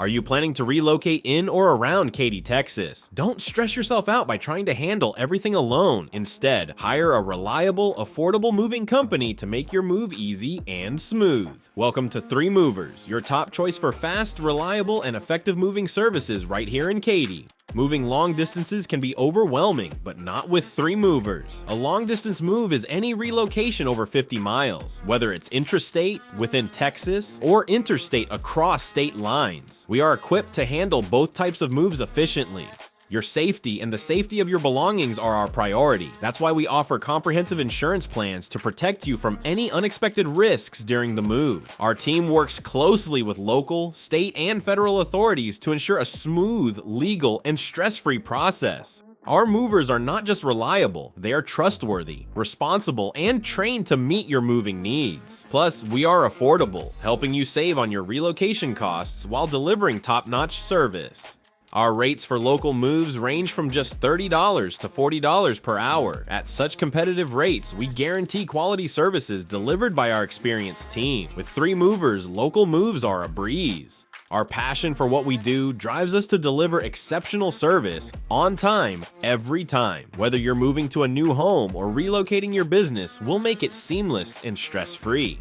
Are you planning to relocate in or around Katy, Texas? Don't stress yourself out by trying to handle everything alone. Instead, hire a reliable, affordable moving company to make your move easy and smooth. Welcome to 3 Movers, your top choice for fast, reliable, and effective moving services right here in Katy. Moving long distances can be overwhelming, but not with 3 Movers. A long distance move is any relocation over 50 miles, whether it's intrastate, within Texas, or interstate across state lines. We are equipped to handle both types of moves efficiently. Your safety and the safety of your belongings are our priority. That's why we offer comprehensive insurance plans to protect you from any unexpected risks during the move. Our team works closely with local, state, and federal authorities to ensure a smooth, legal, and stress-free process. Our movers are not just reliable, they are trustworthy, responsible, and trained to meet your moving needs. Plus, we are affordable, helping you save on your relocation costs while delivering top-notch service. Our rates for local moves range from just $30 to $40 per hour. At such competitive rates, we guarantee quality services delivered by our experienced team. With 3 Movers, local moves are a breeze. Our passion for what we do drives us to deliver exceptional service on time, every time. Whether you're moving to a new home or relocating your business, we'll make it seamless and stress-free.